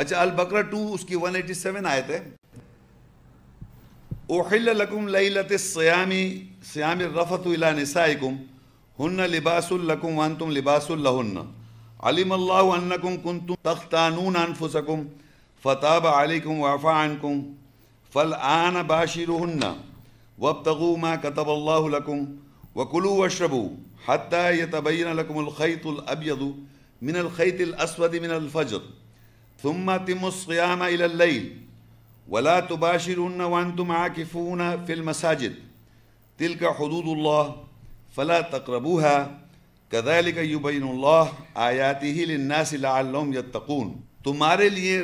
اچھا البقرہ 2 اس کی 187 آیت ہے. احل لکم لیلۃ الصیام صیام الرفث الی نسائکم ہن لباس لکم وانتم لباس لہن علم اللہ انکم کنتم تختانون انفسکم فتاب علیکم وعفا عنکم فالآن باشروہن وابتغوا ما كتب اللہ لکم وکلوا واشربوا حتی یتبین لکم الخیط الابیض من الخیط الاسود من الفجر ثم اتموا الصیام الى اللیل ولا تباشرون وانتم عاکفون فی المساجد تلک حدود اللہ فلا تقربوها كذلك يبين اللہ آیاتہ للناس لعلهم یتقون. تمہارے لیے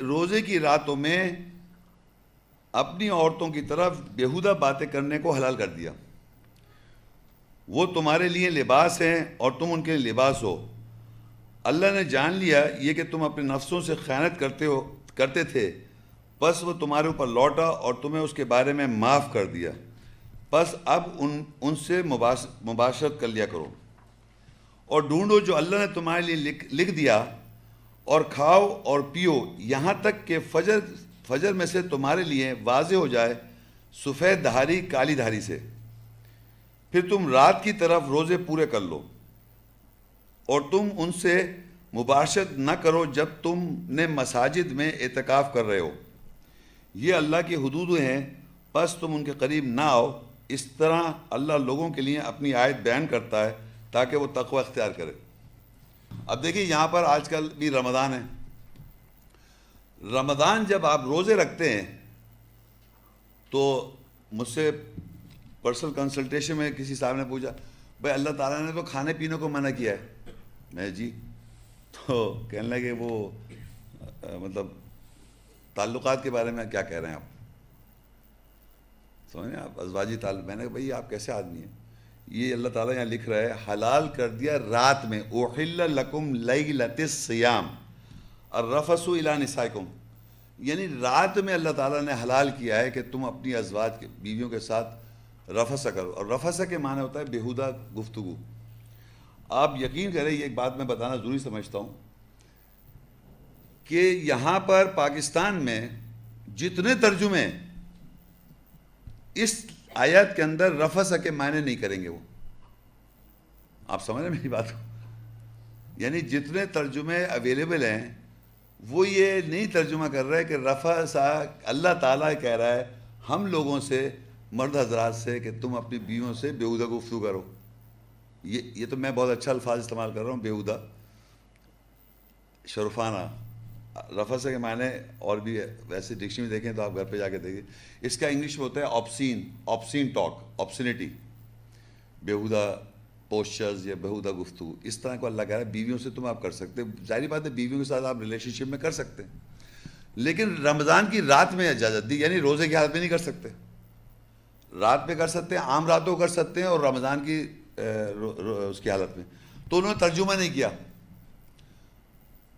روزے کی راتوں میں اپنی عورتوں کی طرف بیہودہ باتیں کرنے کو حلال کر دیا. وہ تمہارے لیے لباس ہیں اور تم ان کے لیے لباس ہو. اللہ نے جان لیا یہ کہ تم اپنے نفسوں سے خیانت کرتے تھے، پس وہ تمہارے اوپر لوٹا اور تمہیں اس کے بارے میں معاف کر دیا. پس اب ان سے مباشرت کر لیا کرو اور ڈھونڈو جو اللہ نے تمہارے لیے لکھ دیا، اور کھاؤ اور پیو یہاں تک کہ فجر میں سے تمہارے لیے واضح ہو جائے سفید دھاری کالی دھاری سے. پھر تم رات کی طرف روزے پورے کر لو اور تم ان سے مباشرت نہ کرو جب تم نے مساجد میں اعتکاف کر رہے ہو. یہ اللہ کی حدود ہیں، پس تم ان کے قریب نہ آؤ. اس طرح اللہ لوگوں کے لیے اپنی آیت بیان کرتا ہے تاکہ وہ تقوی اختیار کرے. اب دیکھیے یہاں پر آج کل بھی رمضان ہے. رمضان جب آپ روزے رکھتے ہیں تو مجھ سے پرسنل کنسلٹیشن میں کسی صاحب نے پوچھا بھائی اللہ تعالیٰ نے تو کھانے پینے کو منع کیا ہے. میں جی تو کہنے لگے وہ مطلب تعلقات کے بارے میں کیا کہہ رہے ہیں آپ؟ سمجھیں آپ ازواجی تعلق. میں نے کہا بھائی آپ کیسے آدمی ہیں؟ یہ اللہ تعالیٰ یہاں لکھ رہا ہے حلال کر دیا رات میں. احل لکم لیلۃ الصیام الرفث الی نسائکم، یعنی رات میں اللہ تعالیٰ نے حلال کیا ہے کہ تم اپنی ازواج کے بیویوں کے ساتھ رفث کرو. اور رفث کے معنی ہوتا ہے بیہودہ گفتگو. آپ یقین کریں یہ ایک بات میں بتانا ضروری سمجھتا ہوں کہ یہاں پر پاکستان میں جتنے ترجمے اس آیات کے اندر رفث کے معنی نہیں کریں گے وہ. آپ سمجھ رہے ہیں میری بات کو؟ یعنی جتنے ترجمے اویلیبل ہیں وہ یہ نہیں ترجمہ کر رہے کہ رفث اللہ تعالیٰ کہہ رہا ہے ہم لوگوں سے، مرد حضرات سے، کہ تم اپنی بیویوں سے بیہودہ گفتگو کرو. یہ تو میں بہت اچھا الفاظ استعمال کر رہا ہوں، بیہودہ، شرفانہ. رفث کے معنی اور بھی ہے، ویسے ڈکشنری دیکھیں تو آپ گھر پہ جا کے دیکھیں. اس کا انگلش میں ہوتا ہے آبسین ٹاک، آبسینٹی، بیہودہ پوسچرز یا بیہودہ گفتگو. اس طرح کو اللہ کہہ رہا ہے بیویوں سے تم آپ کر سکتے. ظاہری بات ہے بیویوں کے ساتھ آپ ریلیشن شپ میں کر سکتے ہیں، لیکن رمضان کی رات میں اجازت دی، یعنی روزے کی حالت میں نہیں کر سکتے. رات میں کر سکتے ہیں، عام راتوں کو کر سکتے ہیں، اور رمضان کی اس کی حالت میں. تو انہوں نے ترجمہ نہیں کیا.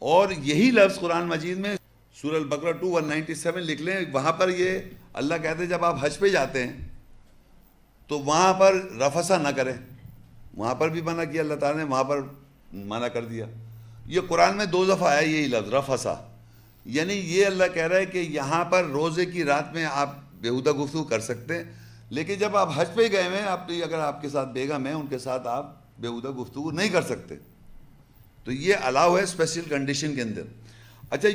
اور یہی لفظ قرآن مجید میں سورہ البقرہ 2 197 لکھ لیں. وہاں پر یہ اللہ کہتے ہیں جب آپ حج پہ جاتے ہیں تو وہاں پر رفث نہ کریں. وہاں پر بھی منع کیا اللہ تعالیٰ نے، وہاں پر منع کر دیا. یہ قرآن میں 2 دفعہ آیا یہی لفظ رفث. یعنی یہ اللہ کہہ رہا ہے کہ یہاں پر روزے کی رات میں آپ بیہودہ گفتگو کر سکتے ہیں، لیکن جب آپ حج پہ گئے ہوئے اگر آپ کے ساتھ بیگم ہیں ان کے ساتھ آپ بیہودہ گفتگو نہیں کر سکتے. تو یہ الاؤ ہے اسپیشل کنڈیشن کے اندر. اچھا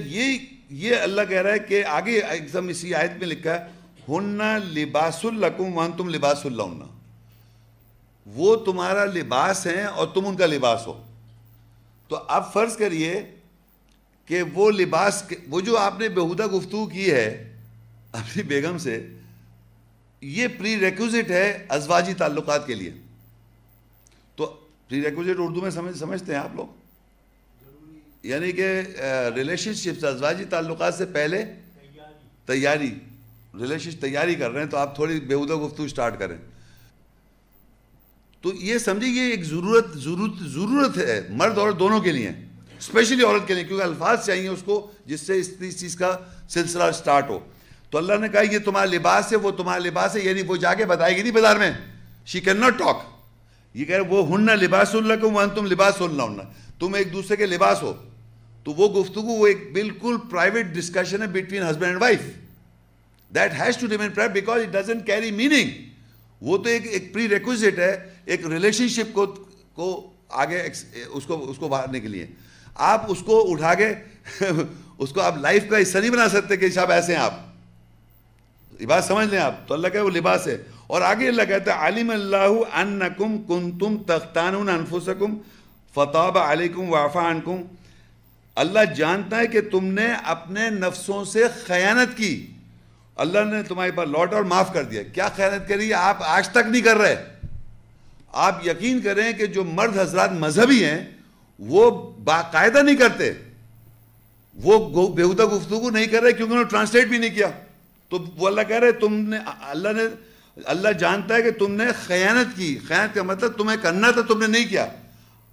یہ اللہ کہہ رہا ہے کہ آگے ایک دم اسی آیت میں لکھا ہے ہن لباس لکم وانتم لباس لہن، وہ تمہارا لباس ہیں اور تم ان کا لباس ہو. تو اب فرض کریے کہ وہ لباس، وہ جو آپ نے بیہودہ گفتگو کی ہے اپنی بیگم سے، یہ پری ریکوزٹ ہے ازواجی تعلقات کے لیے. تو پری ریکوزٹ اردو میں سمجھتے ہیں آپ لوگ؟ یعنی کہ ریلیشن شپ ازواجی تعلقات سے پہلے تیاری کر رہے ہیں تو آپ تھوڑی بیہودہ گفتگو سٹارٹ کریں. تو یہ سمجھیں یہ ایک ضرورت ہے مرد عورت دونوں کے لیے، اسپیشلی عورت کے لیے، کیونکہ الفاظ چاہیے اس کو جس سے اس چیز کا سلسلہ سٹارٹ ہو. تو اللہ نے کہا یہ تمہارا لباس ہے، وہ تمہارا لباس ہے، یعنی وہ جا کے بتائے گی نہیں بازار میں، شی کین ناٹ ٹاک. یہ کہہ رہے وہ ہن لباس لکم وانتم لباس لہن، تم ایک دوسرے کے لباس ہو. تو وہ گفتگو وہ ایک بالکل پرائیویٹ ڈسکشن ہے between husband and wife. That has to remain private because it doesn't carry meaning. وہ تو ایک پری ریکوزٹ ہے ایک ریلیشن شپ کو آگے اس کو بڑھانے کے لیے. آپ اس کو اٹھا کے اس کو آپ لائف کا حصہ نہیں بنا سکتے کہ صاحب ایسے ہیں آپ. یہ بات سمجھ لیں آپ. تو اللہ کا وہ لباس ہے. اور آگے اللہ کہتا ہے علم اللہ انکم کنتم تختانون انفسکم فتاب علیکم وعفا عنکم. اللہ جانتا ہے کہ تم نے اپنے نفسوں سے خیانت کی. اللہ نے تمہارے پاس لوٹ اور معاف کر دیا. کیا خیانت کری؟ آپ آج تک نہیں کر رہے. آپ یقین کریں کہ جو مرد حضرات مذہبی ہیں وہ باقاعدہ نہیں کرتے, وہ بیہودہ گفتگو نہیں کر رہے کیونکہ انہوں نے ٹرانسلیٹ بھی نہیں کیا. تو وہ اللہ کہہ رہے تم نے اللہ جانتا ہے کہ تم نے خیانت کی. خیانت کا مطلب تمہیں کرنا تھا تم نے نہیں کیا.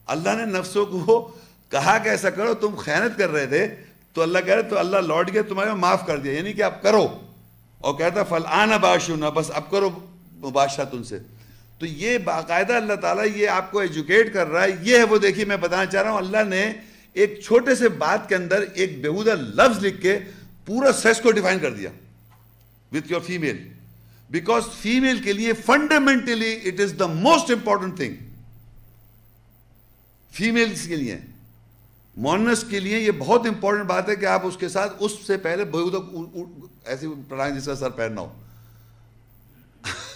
اللہ نے نفسوں کو کہا کہ ایسا کرو, تم خیانت کر رہے تھے. تو اللہ کہہ رہے تو اللہ لوٹ گیا تمہارے معاف کر دیا, یعنی کہ آپ کرو. اور کہتا فالآن باشرونا, بس اب کرو مباشرت ان سے. تو یہ باقاعدہ اللہ تعالیٰ یہ آپ کو ایجوکیٹ کر رہا ہے. یہ ہے وہ, دیکھیے میں بتانا چاہ رہا ہوں, اللہ نے ایک چھوٹے سے بات کے اندر ایک بیہودہ لفظ لکھ کے پورا سیکس کو ڈیفائن کر دیا with your female. Because female کے لیے fundamentally it is the most important thing. Females کے لیے, مونس کے لیے یہ بہت امپورٹنٹ بات ہے کہ آپ اس کے ساتھ اس سے پہلے بیہودہ ایسی پڑھائیں جس کا سر پہننا ہو.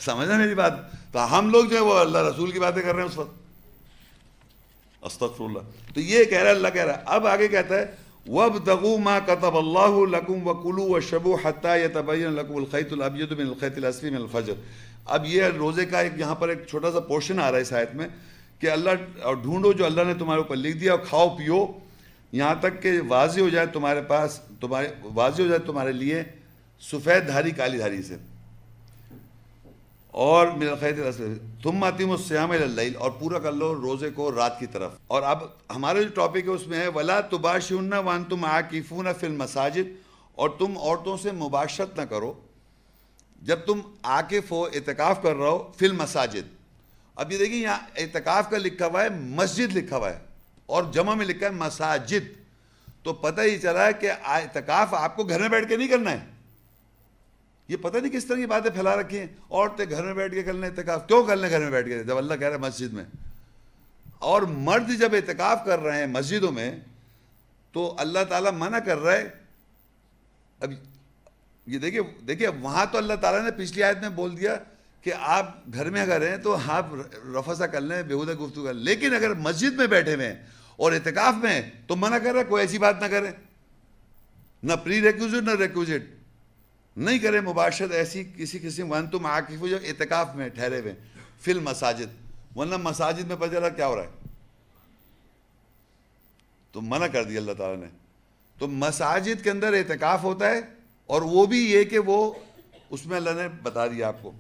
سمجھنا میری بات؟ تو ہم لوگ جو ہے وہ اللہ رسول کی باتیں کر رہے ہیں اس وقت. استغفر اللہ. تو یہ کہہ رہا ہے, اللہ کہہ رہا ہے. اب آگے کہتا ہے وَابْتَغُوا مَا كَتَبَ اللَّهُ لَكُمْ وَكُلُوا وَاشْرَبُوا حَتَّى يَتَبَيَّنَ لَكُمُ الْخَيْطُ الْأَبْيَضُ مِنَ الْخَيْطِ الْأَسْوَدِ مِنَ الْفَجْرِ. اب یہ روزے کا ایک یہاں پر ایک چھوٹا سا پورشن آ رہا ہے اس آیت میں کہ اللہ اور ڈھونڈو جو اللہ نے تمہارے اوپر لکھ دیا, اور کھاؤ پیو یہاں تک کہ واضح ہو جائے تمہارے پاس, واضح ہو جائے تمہارے لیے سفید دھاری کالی دھاری سے. اور من الخیط الاسود ثم اتموا الصیام الی اللیل, اور پورا کر لو روزے کو رات کی طرف. اور اب ہمارا جو ٹاپک ہے اس میں ہے ولا تباشرن وانتم عاکفون فی المساجد, اور تم عورتوں سے مباشرت نہ کرو جب تم عاکف ہو, اعتکاف کر رہا ہو, فی المساجد. اب یہ دیکھیں یہاں اعتکاف کا لکھا ہوا ہے, مسجد لکھا ہوا ہے, اور جمع میں لکھا ہے مساجد. تو پتہ ہی چلا ہے کہ اعتکاف آپ کو گھر میں بیٹھ کے نہیں کرنا ہے. یہ پتہ نہیں کس طرح کی باتیں پھیلا رکھی ہیں. عورتیں گھر میں بیٹھ کے کر لیں اعتکاف, کیوں کر لیں گھر میں بیٹھ کے جب اللہ کہہ رہا ہے مسجد میں. اور مرد جب اعتکاف کر رہے ہیں مسجدوں میں تو اللہ تعالیٰ منع کر رہا ہے. اب یہ دیکھیے وہاں تو اللہ تعالیٰ نے پچھلی آیت میں بول دیا کہ آپ گھر میں اگر ہیں تو آپ رفسہ کر لیں, بیہودہ گفتگو کر لیں. لیکن اگر مسجد میں بیٹھے ہوئے ہیں اور اعتکاف میں ہیں تو منع کر رہا ہے کوئی ایسی بات نہ کریں, نہ پری ریکوزٹ نہ ریکوزٹ, نہیں کریں مباشرت ایسی کسی قسم. وانتم عاکفون, جو اعتکاف میں ٹھہرے ہوئے فی المساجد, ورنہ مساجد میں پتہ چلا کیا ہو رہا ہے. تو منع کر دیا اللہ تعالیٰ نے. تو مساجد کے اندر اعتکاف ہوتا ہے, اور وہ بھی یہ کہ وہ اس میں اللہ نے بتا دیا آپ کو